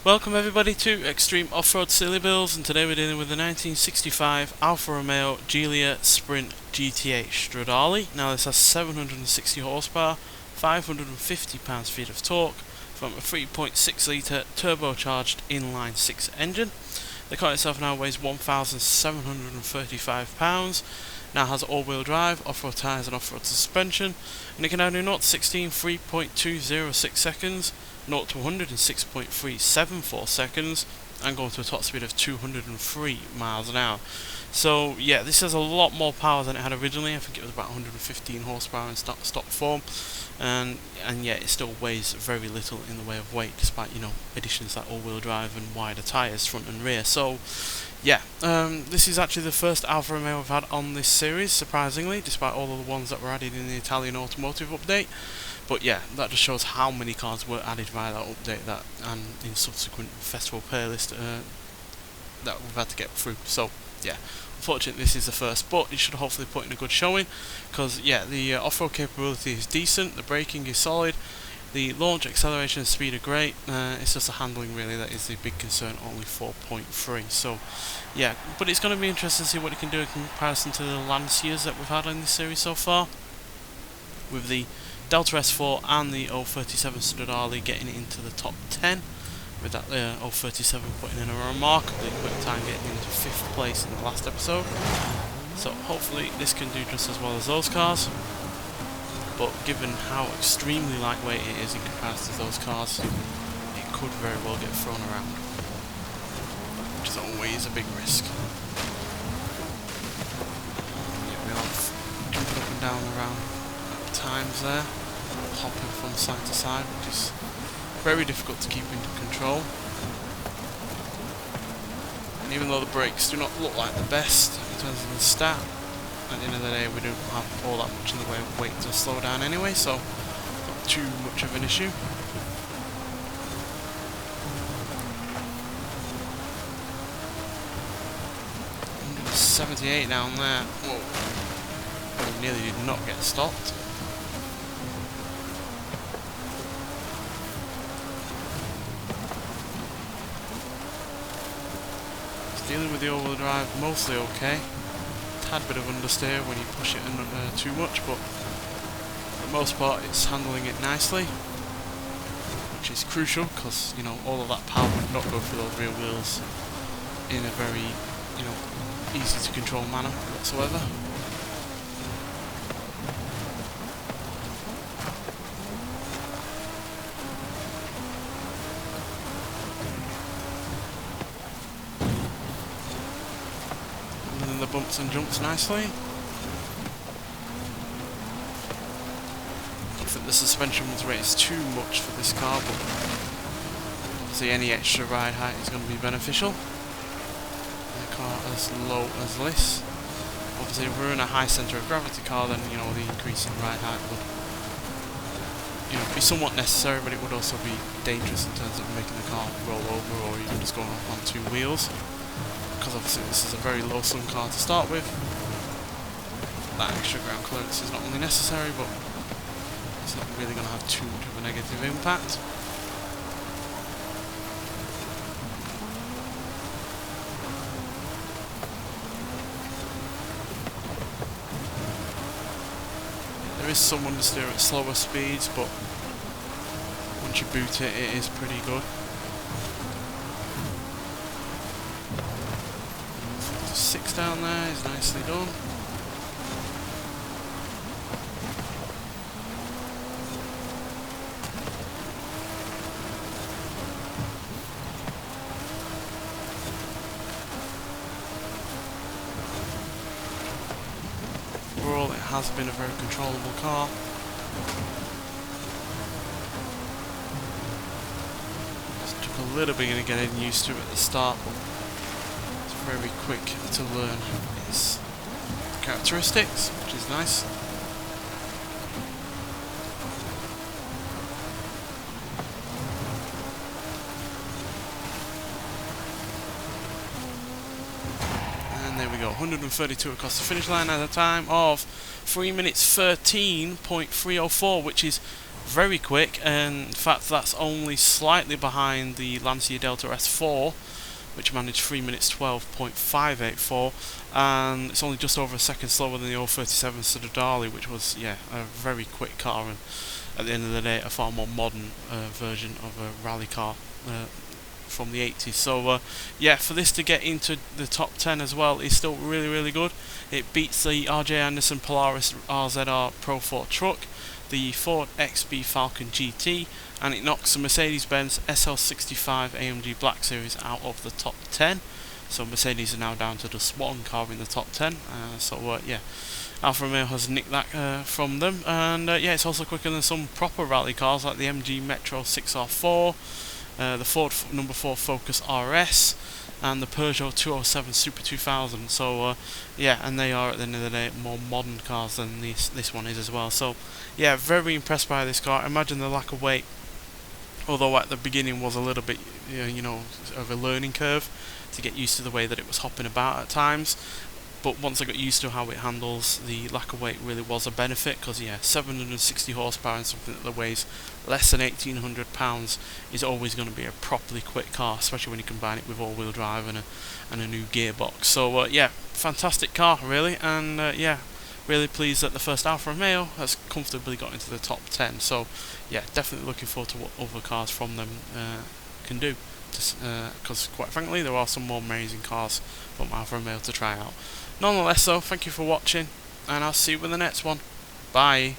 Welcome everybody to Extreme Off-Road Silly Bills, and today we're dealing with the 1965 Alfa Romeo Giulia Sprint GT8 Stradale. Now this has 760 horsepower, 550 pounds-feet of torque from a 3.6 litre turbocharged inline 6 engine. The car itself now weighs 1,735 pounds, now has all-wheel drive, off-road tyres and off-road suspension, and it can now do 0 to 16 3.206 seconds, 0 to 100 in 6.374 seconds, and going to a top speed of 203 miles an hour. So yeah, this has a lot more power than it had originally. I think it was about 115 horsepower in stock form, and yet it still weighs very little in the way of weight, despite additions like all-wheel drive and wider tyres front and rear. So yeah, this is actually the first Alfa Romeo we've had on this series, surprisingly, despite all of the ones that were added in the Italian automotive update. But yeah, that just shows how many cars were added via that update and in subsequent festival playlist that we've had to get through. So yeah, unfortunately this is the first, but it should hopefully put in a good showing, because yeah, the off-road capability is decent, the braking is solid, the launch, acceleration and speed are great. It's just the handling really that is the big concern, only 4.3. So yeah, but it's going to be interesting to see what it can do in comparison to the Lancias that we've had in this series so far, with the Delta S4 and the 037 Stradale getting it into the top 10, with that 037 putting in a remarkably quick time, getting into 5th place in the last episode. So hopefully this can do just as well as those cars, but given how extremely lightweight it is in comparison to those cars, it could very well get thrown around, which is always a big risk. Yeah, we love jumping up and down around at times there, hopping from side to side, which is very difficult to keep under control. And even though the brakes do not look like the best in terms of the stat, at the end of the day we don't have all that much in the way of weight to slow down anyway, so not too much of an issue. $178 down there. Whoa. We nearly did not get stopped. Dealing with the all-wheel drive mostly okay. Tad bit of understeer when you push it too much, but for the most part it's handling it nicely, which is crucial, because all of that power would not go through those rear wheels in a very easy to control manner whatsoever. The bumps and jumps nicely. I think the suspension weight is too much for this car, but obviously any extra ride height is going to be beneficial. In a car as low as this, obviously if we're in a high centre of gravity car, then the increase in ride height would be somewhat necessary, but it would also be dangerous in terms of making the car roll over or even just going off on two wheels. Because obviously this is a very low slung car to start with. That extra ground clearance is not only necessary, but it's not really going to have too much of a negative impact. There is some understeer at slower speeds, but once you boot it, it is pretty good. 6 down there is nicely done. Overall, it has been a very controllable car. Just took a little bit of getting used to it at the start, but very quick to learn its characteristics, which is nice. And there we go, 132 across the finish line at a time of 3 minutes 13.304, which is very quick, and in fact that's only slightly behind the Lancia Delta S4, which managed 3 minutes 12.584, and it's only just over a second slower than the 037 Stradale, which was, yeah, a very quick car, and at the end of the day a far more modern version of a rally car from the 80s. So yeah, for this to get into the top 10 as well is still really good. It beats the RJ Anderson Polaris RZR Pro 4 truck, the Ford XB Falcon GT, and it knocks the Mercedes-Benz SL65 AMG Black Series out of the top 10. So Mercedes are now down to just one car in the top 10. Yeah, Alfa Romeo has nicked that from them, and yeah, it's also quicker than some proper rally cars like the MG Metro 6R4, the Ford number 4 Focus RS, and the Peugeot 207 Super 2000. So yeah, and they are at the end of the day more modern cars than this one is as well. So yeah, very impressed by this car. Imagine the lack of weight, although at the beginning was a little bit of a learning curve to get used to the way that it was hopping about at times. But once I got used to how it handles, the lack of weight really was a benefit, because yeah, 760 horsepower and something that weighs less than 1800 pounds is always going to be a properly quick car, especially when you combine it with all-wheel drive and a new gearbox. So yeah, fantastic car really, and yeah, really pleased that the first Alfa Romeo has comfortably got into the top 10. So yeah, definitely looking forward to what other cars from them can do, because quite frankly there are some more amazing cars from Alfa Romeo to try out. Nonetheless though, thank you for watching, and I'll see you with the next one. Bye.